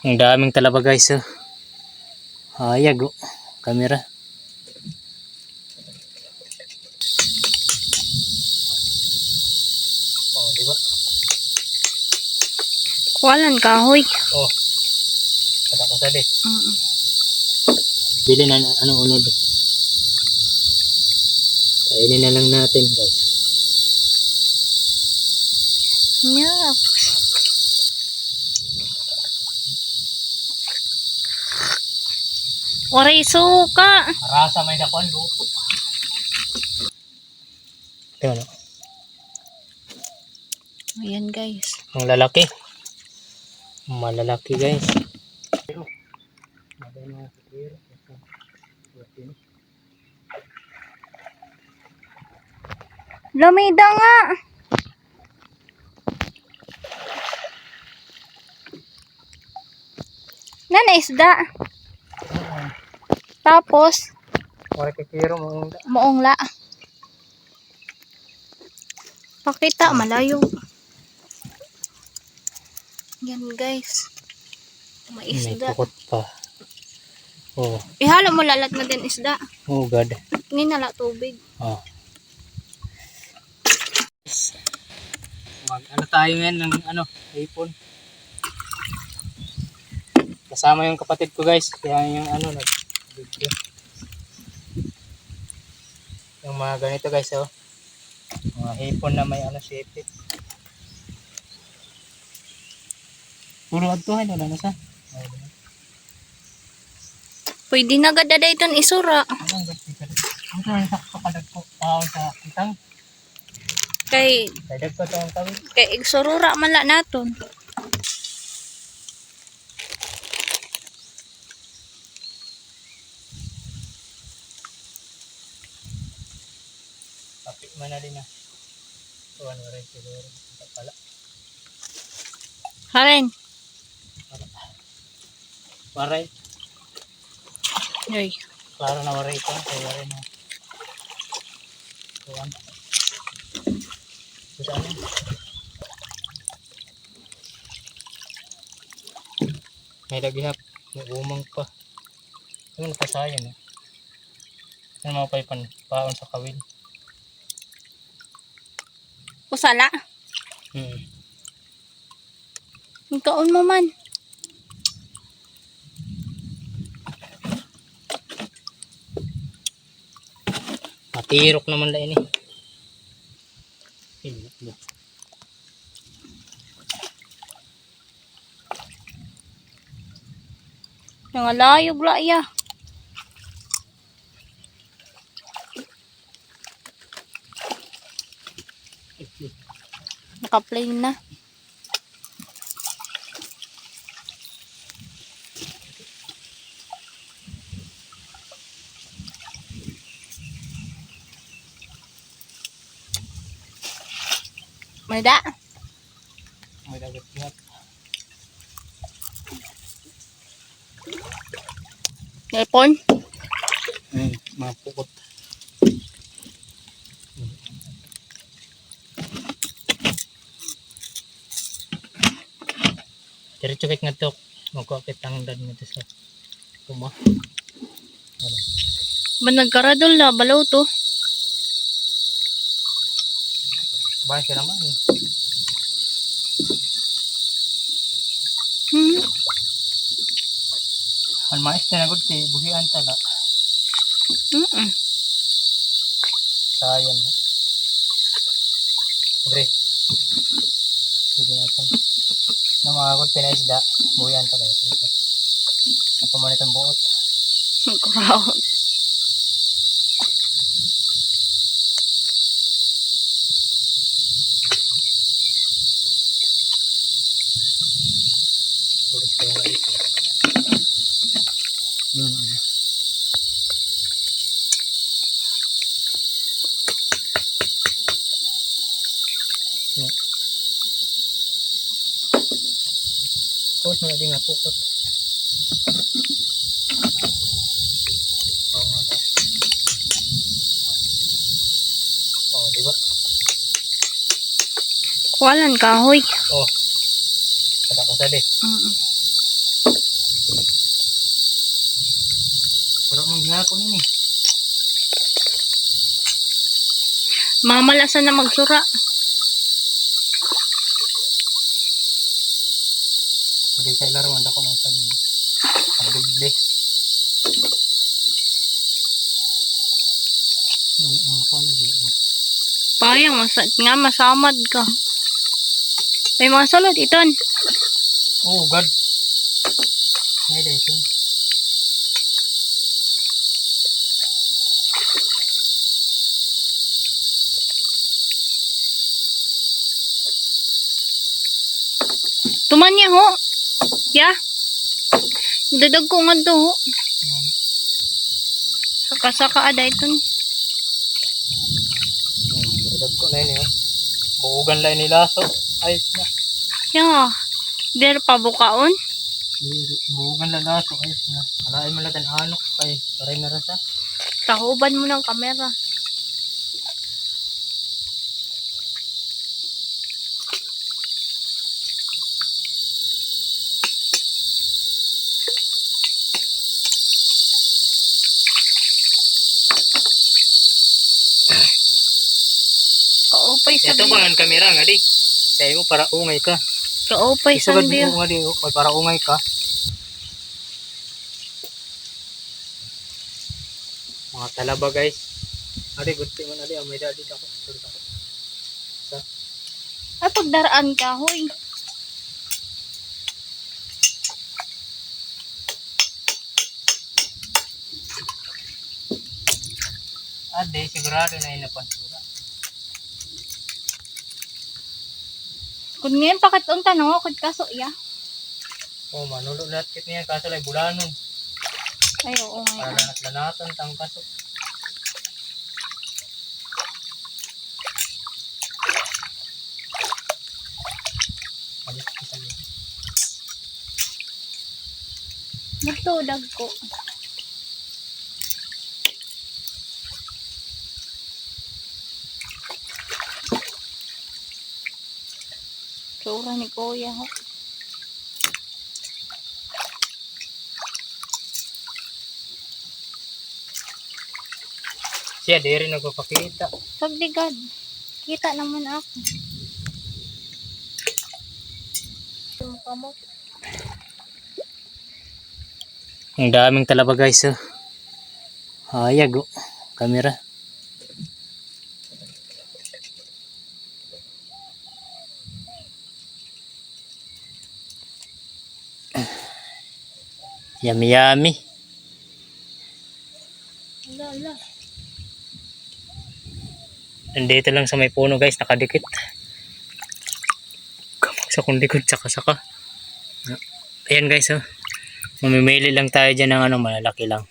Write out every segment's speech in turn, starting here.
Ang daming talaba guys. Oh. Hayag oh. Kamera. Oh, diba? Walan kahoy. Oh. Kada ko sali. Bili na ano unod. Kainin na lang natin guys. Yeah. Waray suka. Rasa may dakuan lupo. Ito no. Ayan guys. Ang lalaki. Malalaki guys. Lumida nga. Nana isda. Tapos Wala kikiro mo. moongla. Pakita malayo. Yan guys. May May isda. pukot pa. Oh. Ihalo mo lalat mo din isda. Oh god. Hindi nala tubig. Oh. Mag ano tayo ngayon ng ano, hipon. Kasama yung kapatid ko guys, kaya yung ano nag-video. Yung mga ganito guys oh. Mga hipon na may ano shape. Puro adtuhan wala na sa. Pwede na gada dayton isura. Anong ganti ka? Ang kaya sakto kadag ko sa kitang. Kay Kadag ko tong tawid. igsurura man la naton. Kapit man na din na. Tuwan na rin siguro. Pala. Haren. Waray. Yoy. Klaro na waray ito. Kaya waray na. Tuwan. Ito saan yun? May lagihap. May umang pa. Ano napasayan eh. Ano mga paipan? Paon sa kawil. Usala. Ikaon mo man. Matirok naman la ini. Nangalayog la ya. Naka-play na. May da. May dagat niya. Nelpon. Mga pukot. Diretso kit nga tok. Magkakit ang dad nga sa kuma. Ano? Ba nagkaradol na balaw to. Bahay ka naman eh. Ang mais na nagod kay buhian tala. Sayang na. Pre. Sige natin. Na mga agod pinaisda. Buhian tala. Ang pamanit ang buot. Kurao. Pulos kaya na ito. Yun ano. Pukot na din nga pukot. Oo nga. Oo, diba? Walan kahoy. Oh. Kada ko sali. Pero mong gihapon ini. Mamalasan na magsura. Pwede sa ilaro, wanda ko ng isa din. Pagduble. Mga kuha na din. Payang, nga masamad ka. May mga sulod, iton. Oh, God. May dito. Tuman niya ho. Ya. Dadag ko nga to ho. Saka-saka ada iton. Dadag ko na yun. Buugan lang nila. So, ayos na. Ya. Der pa bukaon. Buugan lang laso. Ayos na. Malain mo natin anok. Ay, paray na rasa. Tahuban mo ng kamera. Kaupay sa Ito bang ang kamera nga di? Sa'yo mo para ungay ka. Kaupay sa Isugad biyo. mo nga di. Para ungay ka. Mga talaba guys. Adi, gusto mo na di. May dadi ako. Surut ako. Ay, pagdaraan ka, hoy. Adi, sigurado na yun na pansura. Kung ngayon pakit ang tanong ako, kaso ya. Oh, manulo lahat kit niya. Kaso lang bulanon. Ay, oo Para nga. lanat-lanatan tang kaso. Palit ko sa iyo. Magtudag ko. Tsura ni Kuya ho. Siya, di rin nagpapakita. Pagdigad. Kita naman ako. Ang daming talaba guys. Oh. Hayag oh. Kamera. Yummy yummy. Lala. Nandito lang sa may puno guys, nakadikit. Kamang sa kung likod, saka-saka. Ayan guys oh. Mamimili lang tayo dyan ng ano, malalaki lang.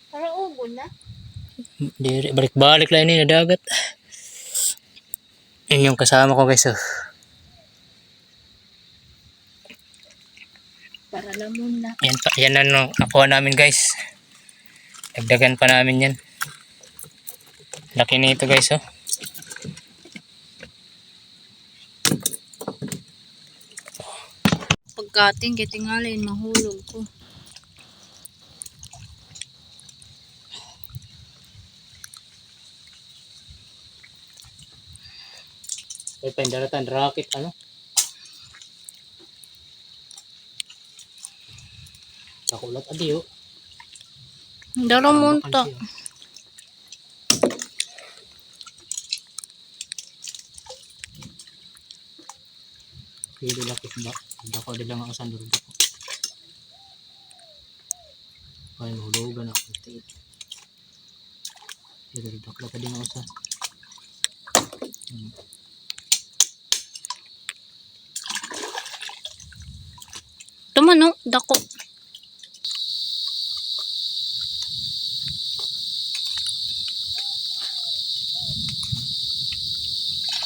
Para ubo na. Balik-balik lang yun na dagat. Yun yung kasama ko guys oh. Para lamon na. Yan, yan ano, nakuha namin guys. Dagdagan pa namin yan. Laki nito guys oh. Pagkating, kitingalin, mahulog ko. May pendaratan rocket ano. Nakulat adi oh. Daro munta. Pili lapis ba? Dako din lang ako sa durog ko. Ay, mahulugan ako. Pero dakla ka din ako sa. Tumano, dako.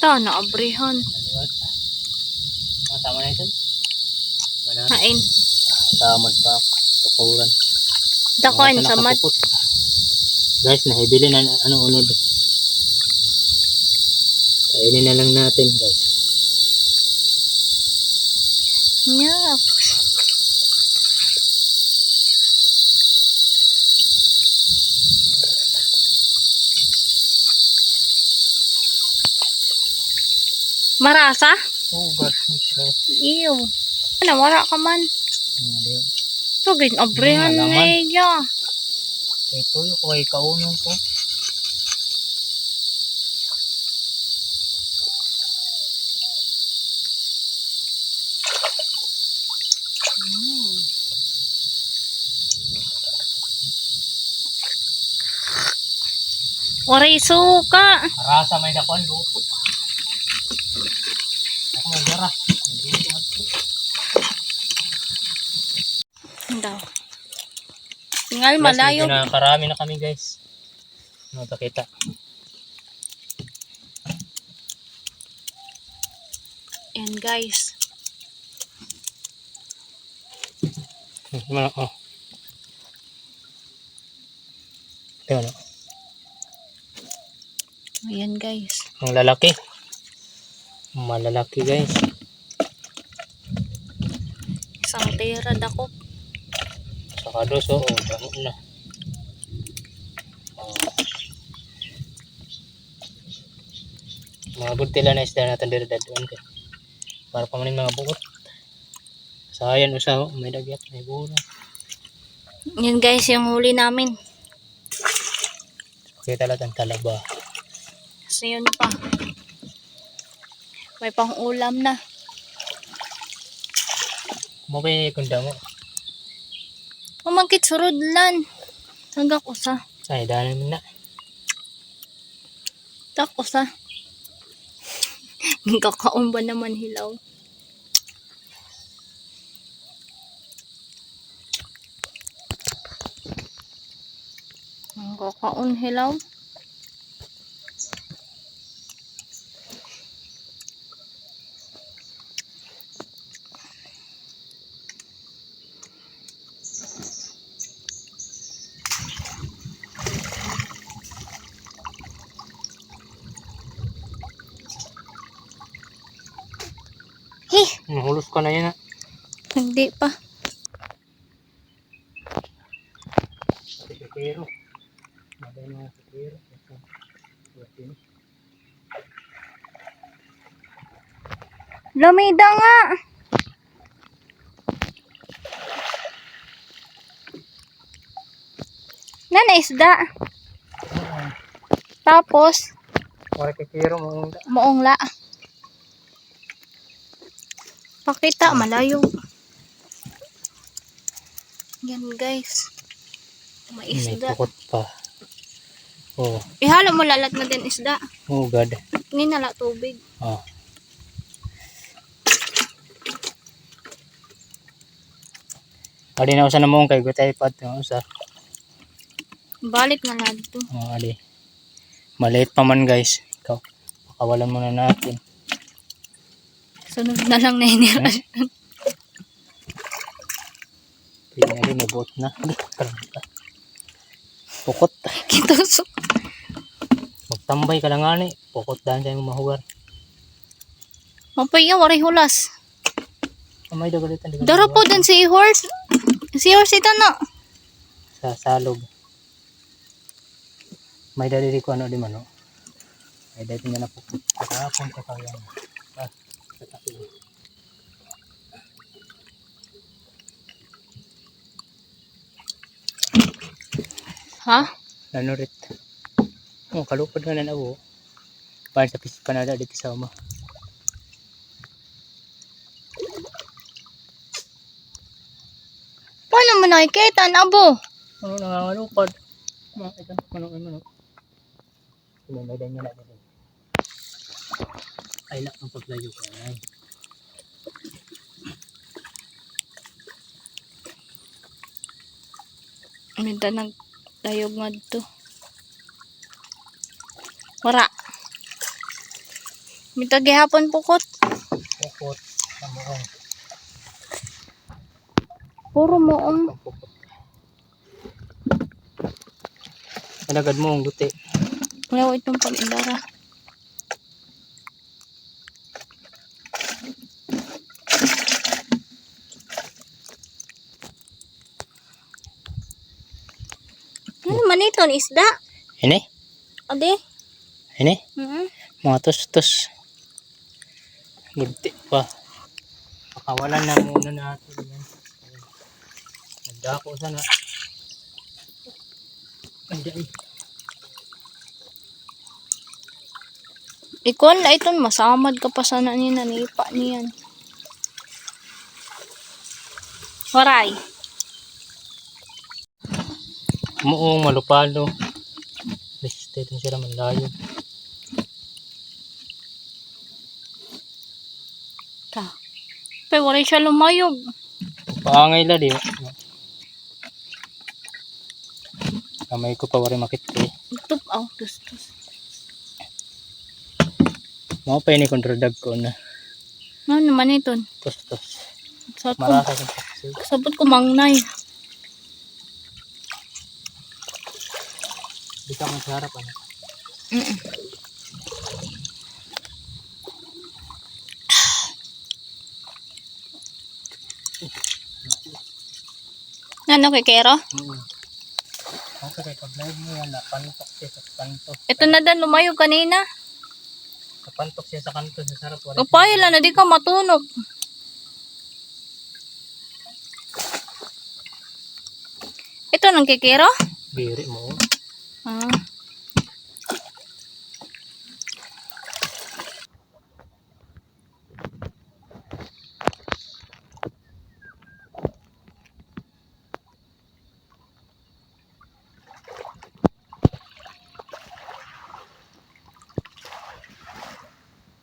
Ta, naabrihan. Tama na ito. Hain. Tamad pa. Tukuran. Dakuan sa mat. Guys, nahibili na ano unod. Kainin na lang natin guys. Yeah. Marasa? Ugat. Iyo. Ano, wala ka man. Hindi. So, ginabrihan Malaman. na iya. Ito yung kay kaunong ko. Waray suka. Rasa may dakon luto. Ako magara. Nagluto ito. Daw. Tingal malayo. Medyo nakarami na kami guys. Nakakita. Yan guys. Gimana? Oh. Gimana? Ayan guys. Ang lalaki. Malalaki guys. Isang tira dako. Saka dos oh. Damo na. Mga gultila na isda natin dito dadaan ka. Para pamanin mga bukot. Sayan usaho. May dagyat. May bura. Yan guys yung huli namin. Kita lang ang talaba. So yun pa. May pang ulam na. Mabay kunda mo. Umangkit surod lan. Hanggang usa. Ay, dahil mo na. Tak usa. Kakaon ba naman hilaw? Ang kakaon hilaw. Hulus ka na yan ha. Hindi pa. Sikero. Mabay mga sikero. Lamida nga. Nana isda. Tapos, Mara sikero mo. moongla. Pakita, malayo. Yan guys. May May isda. pukot pa. Oh. Ihalo mo lalat mo din isda. Oh God. Hindi nala tubig. Oh. Adi na usa na mong kay gutay pad no usa. Balik na lang to. Oh, adi. Maliit pa man guys. Ikaw. Pakawalan muna natin. Sunod na lang na inira. Pwede na rin, may buot na. Pukot. Kitos. Magtambay ka lang ani. Pukot dahil tayo mahugar. Mapay yung waray hulas. May dagalitan. Daro po dun si horse. Si horse ito no. Sa salog. May dali ko ano di man no. May dali nga na pukot. Kakapon ko kaya. Ha? Ano rit? Oh, kalupad na na ako. Para sa panada dito sa uma. Paano mo nakikita na abo? Ano nangangalupad? Makita ano. Pinamay niya na din. Ay lang ang paglayo ko ay. Minta naglayog nga dito. Wara. Minta gihapon pukot. Pukot. Samuong. Puro moong. Pukot. Alagad mo ang guti. Wala itong pag-indara. nito ni isda. Ini? Ade. Ini? Mga tos-tos. Gunti pa. Pakawalan na muna natin yan. Nagdako sana. Andiyan. Ikon na iton masamad ka pa sana ni nanipa niyan. Waray. Muong malupalo. Listed na sila malayo. Ta. Pero waray siya lumayog. Paangay la di. Kamay ko pa wari makit eh. Tup aw tus. Mau pa ini kontradag ko na. Ano naman iton? Tos-tos. Sabot ko, Marasa sa taxi. sabot ko mangnay. Di ka mong sarap ano. Ano kay Kero? Ako kay pag-live mo yan, napantok siya sa kanto. Ito na dan lumayog kanina. Napantok siya sa kanto sa sarap. Kapay lang na di ka matunok. Ito nang kay Kero? Biri mo. Ah.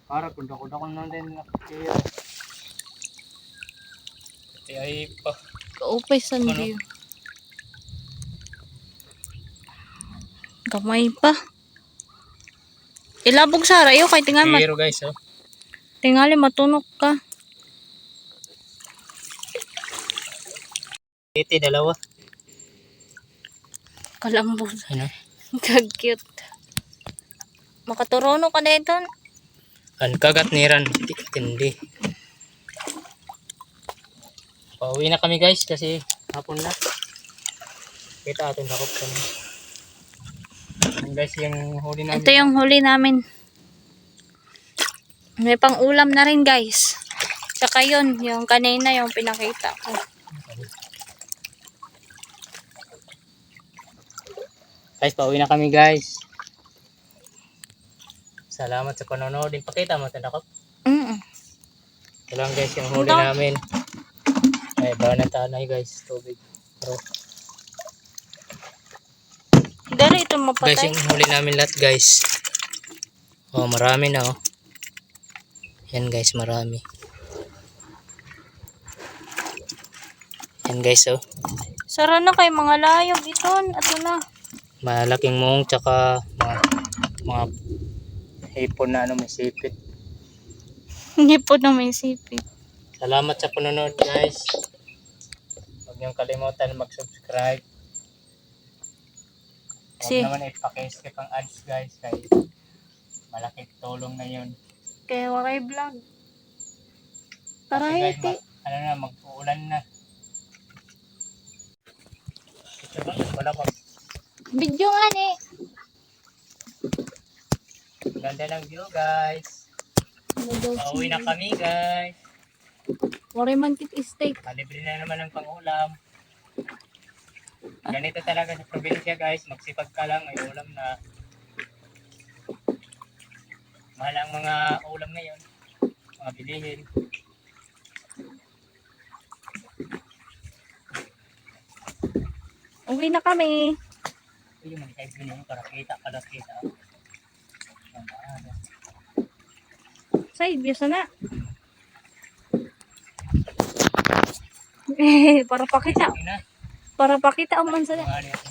Para kung dako-dako na din nakikira. Ay pa. Kaupay sa Ano? view. Gamay pa. Ilabog sa rayo kay Pero guys oh. tingali matunok ka. Iti dalawa. Kalambot. Ano? Kag-cute. Makaturono ka na ito. Kan kagat niran. Tindi. Pauwi na kami guys kasi hapon na. Kita atin sakop kami. Yan guys yung huli namin. Ito yung huli namin. May pang ulam na rin guys. Tsaka yun, yung kanina yung pinakita ko. Guys, pauwi na kami guys. Salamat sa panonood. Pakita mo tandakop. Ito lang guys yung huli namin. Ay, bawa ng tanay guys. Tubig. Pero, Dari ito guys, mapatay. yung huli namin lahat guys. Oh, marami na oh. Yan guys, marami. Yan guys oh. Sara na kay mga layog iton. Ato na. Malaking mong tsaka mga hipon na ano may sipit. Hindi po na may sipit. Salamat sa panonood guys. Huwag niyong kalimutan mag-subscribe. Huwag naman ipaki-skip ang ads guys. Kaya malaking tulong na yun. Kaya wakay vlog. Kasi guys, Parahiti. ano na, mag-uulan na. Ito ba? Wala pa. Video nga ni. Ganda ng view guys. Pauwi na kami guys. Wari man tit steak. Kalibre na naman ang pang-ulam. Ganito talaga sa probinsya guys. Magsipag ka lang, may ulam na. Mahal ang mga ulam ngayon. Mga bilihin. Uwi na kami. Ito yung manikay bilhin para kita kada kita. Side view sana. Para pakita. Ina, Para pakita ang man sana. mga ano